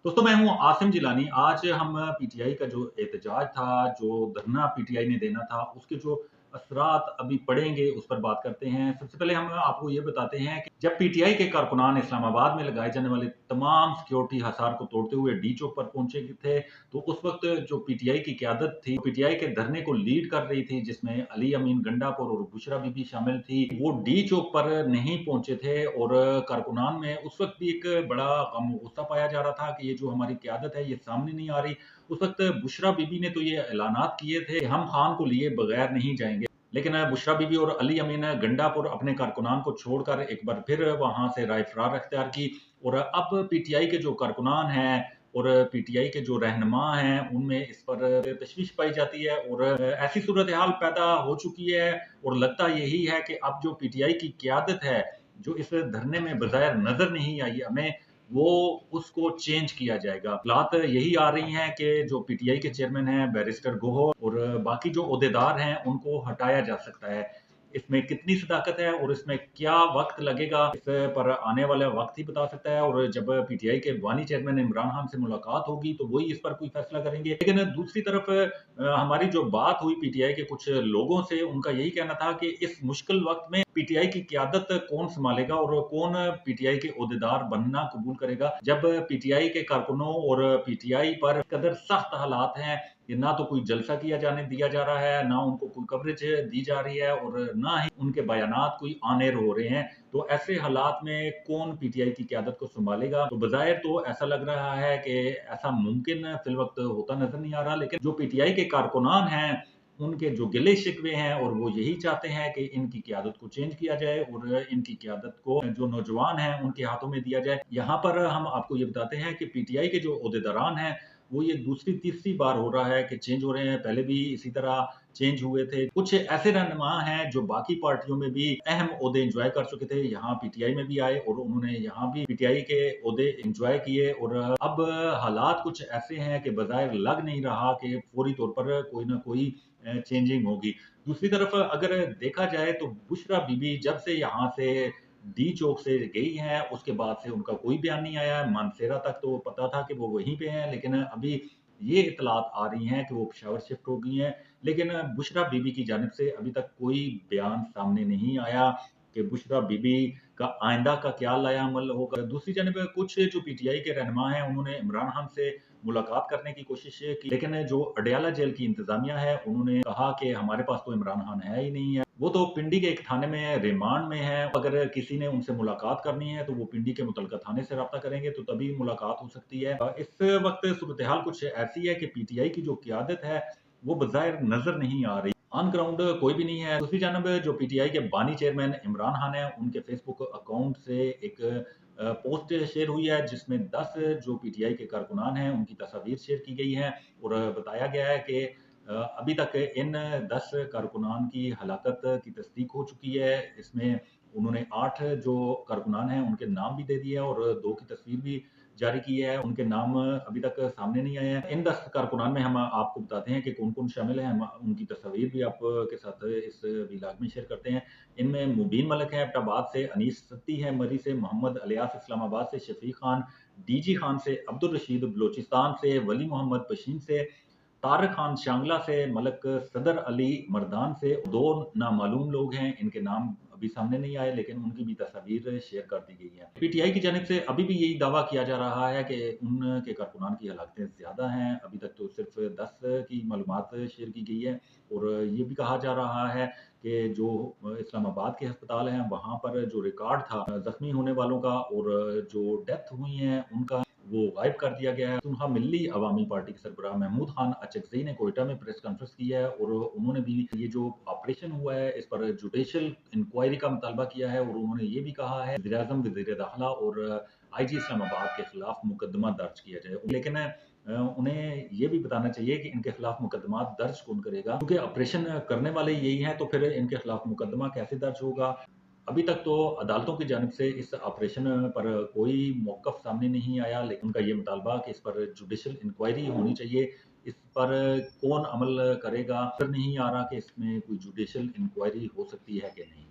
दोस्तों मैं हूँ आसिम जिलानी। आज हम पीटीआई का जो एहतजाज था, जो धरना पीटीआई ने देना था, उसके जो असरात अभी पड़ेंगे उस पर बात करते हैं। सबसे पहले हम आपको ये बताते हैं कि जब पीटीआई के कारकुनान इस्लामाबाद में लगाए जाने वाले तमाम सिक्योरिटी हिसार को तोड़ते हुए डी चौक पर पहुंचे थे, तो उस वक्त जो पीटीआई की क़यादत थी, पीटीआई के धरने को लीड कर रही थी, जिसमें अली अमीन गंडापुर और बुशरा बीबी शामिल थी, वो डी चौक पर नहीं पहुंचे थे और कारकुनान में उस वक्त भी एक बड़ा गम गुस्सा पाया जा रहा था कि ये जो हमारी क़यादत है ये सामने नहीं आ रही। उस वक्त बुशरा बीबी ने तो ये ऐलानात किए थे कि हम खान को लिए बगैर नहीं जाएंगे, लेकिन बुशरा बीबी और अली अमीन गंडापुर अपने कारकुनान को छोड़कर एक बार फिर वहां से राय फरार अख्तियार की। और अब पीटीआई के जो कारकुनान हैं और पीटीआई के जो रहनुमा हैं उनमें इस पर तशवीश पाई जाती है और ऐसी सूरत हाल पैदा हो चुकी है। और लगता यही है कि अब जो पीटीआई की क़यादत है, जो इस धरने में बज़ाहिर नजर नहीं आई हमें, वो उसको चेंज किया जाएगा। हालात यही आ रही हैं कि जो पीटीआई के चेयरमैन हैं बैरिस्टर गोहो और बाकी जो ओहदेदार हैं उनको हटाया जा सकता है। इसमें कितनी सदाकत है और इसमें क्या वक्त लगेगा, इस पर आने वाला वक्त ही बता सकता है। और जब पीटीआई के बानी चेयरमैन इमरान खान से मुलाकात होगी तो वही इस पर कोई फैसला करेंगे। लेकिन दूसरी तरफ हमारी जो बात हुई पीटीआई के कुछ लोगों से, उनका यही कहना था कि इस मुश्किल वक्त में पीटीआई की क़यादत कौन संभालेगा और कौन पीटीआई के ओहदेदार बनना कबूल करेगा, जब पीटीआई के कारकुनों और पीटीआई पर कदर सख्त हालात हैं कि ना तो कोई जलसा किया जाने दिया जा रहा है, ना उनको कोई कवरेज दी जा रही है और ना ही उनके बयानात कोई ऑन-एयर हो रहे हैं। तो ऐसे हालात में कौन पीटीआई की क़यादत को संभालेगा? तो बज़ाहिर तो ऐसा लग रहा है कि ऐसा मुमकिन फ़िलवक़्त होता नज़र नहीं आ रहा, लेकिन जो पीटीआई के कारकुनान हैं, उनके जो गिले-शिकवे हैं और वो यही चाहते हैं कि इनकी क़यादत को चेंज किया जाए और इनकी क़यादत को जो नौजवान हैं उनके हाथों में दिया जाए। यहाँ पर हम आपको ये बताते हैं कि पीटीआई के जो ओहदेदारान हैं, वो ये दूसरी-तीसरी बार हो रहा है कि चेंज हो रहे हैं। पहले भी इसी तरह चेंज हुए थे। कुछ ऐसे रहनुमा हैं जो बाकी पार्टियों में भी अहम ओहदे एन्जॉय कर चुके थे, यहाँ पीटीआई में भी आए और उन्होंने यहाँ भी पीटीआई के ओहदे एन्जॉय किए और अब हालात कुछ ऐसे हैं कि बज़ाहिर लग नहीं रहा कि फौरी तौर पर कोई न कोई चेंजिंग होगी। दूसरी तरफ अगर देखा जाए तो बुशरा बीबी जब से यहाँ से डी चौक से गई हैं, उसके बाद से उनका कोई बयान नहीं आया है। मानसेरा तक तो पता था कि वो वहीं पे हैं, लेकिन अभी ये इत्तलात आ रही हैं कि वो पेशावर शिफ्ट हो गई हैं। लेकिन बुशरा बीबी की जानिब से अभी तक कोई बयान सामने नहीं आया कि बुशरा बीबी का आइंदा का क्या लाएअमल होगा। दूसरी जानिब कुछ जो पीटीआई के रहनुमा हैं, उन्होंने इमरान खान से मुलाकात करने की कोशिश की, लेकिन जो अडयाला जेल की इंतज़ामिया है, उन्होंने कहा कि हमारे पास तो इमरान खान है ही नहीं है। वो तो पिंडी के एक थाने में रिमांड में है। अगर किसी ने उनसे मुलाकात करनी है तो वो पिंडी के मुतल्लिका थाने से राब्ता करेंगे तो तभी मुलाकात हो सकती है। इस वक्त सूरत हाल कुछ ऐसी है कि पीटीआई की जो क़यादत है वो बज़ाहिर नज़र नहीं आ रही। ऑन ग्राउंड कोई भी नहीं है। दूसरी जानब जो पीटीआई के बानी चेयरमैन इमरान खान हैं, उनके फेसबुक अकाउंट से एक पोस्ट शेयर हुई है जिसमें 10 जो पीटीआई के कारकुनान हैं उनकी तस्वीर शेयर की गई है और बताया गया है कि अभी तक इन 10 कारकुनान की हलाकत की तस्दीक हो चुकी है। इसमें उन्होंने 8 जो कारकुनान हैं उनके नाम भी दे दिए हैं और 2 की तस्वीर भी जारी की है। उनके नाम अभी तक सामने नहीं आए हैं। इन 10 कारकुनान में हम आपको बताते हैं कि कौन-कौन शामिल हैं। हम उनकी तस्वीर भी आपके साथ इस व्लॉग में शेयर करते हैं। इनमें मुबीन मलिक है एबटाबाद से, अनीस सत्ती है मरी से, मोहम्मद अलियास इस्लामाबाद से, शफीक खान डीजी खान से, अब्दुल रशीद बलोचिस्तान से, वली मोहम्मद पशीन से, तारिक खान शांगला से, मलक सदर अली मर्दान से। 2 नामालूम लोग हैं, इनके नाम अभी सामने नहीं आए, लेकिन उनकी भी तस्वीर शेयर कर दी गई है। पीटीआई की जानिब से अभी भी यही दावा किया जा रहा है कि उनके कारकुनान की हलाकतें ज़्यादा हैं। अभी तक तो सिर्फ 10 की मालूमात शेयर की गई है और ये भी कहा जा रहा है कि जो इस्लामाबाद के अस्पताल हैं, वहाँ पर जो रिकॉर्ड था ज़ख्मी होने वालों का और जो डेथ हुई हैं उनका, वो गायब कर दिया गया है। सुनहा मिल्ली अवामी पार्टी के सरबराह महमूद खान अचकज़ई ने कोयटा में प्रेस कॉन्फ्रेंस की है और उन्होंने भी ये जो ऑपरेशन हुआ है इस पर जुडिशियल इंक्वायरी का मुतालबा किया है और उन्होंने ये भी कहा है वज़ीर-ए-आज़म, वज़ीर दाखिला और आईजी इस्लामाबाद के खिलाफ मुकदमा दर्ज किया जाए। लेकिन उन्हें ये भी बताना चाहिए कि इनके खिलाफ मुकदमा दर्ज कौन करेगा? क्योंकि ऑपरेशन करने वाले यही हैं, तो फिर इनके खिलाफ मुकदमा कैसे दर्ज होगा? अभी तक तो अदालतों की जानिब से इस ऑपरेशन पर कोई मौक़िफ़ सामने नहीं आया, लेकिन उनका ये मुतालबा कि इस पर जुडिशियल इंक्वायरी होनी चाहिए। इस पर कौन अमल करेगा? नज़र नहीं आ रहा कि इसमें कोई जुडिशियल इंक्वायरी हो सकती है कि नहीं।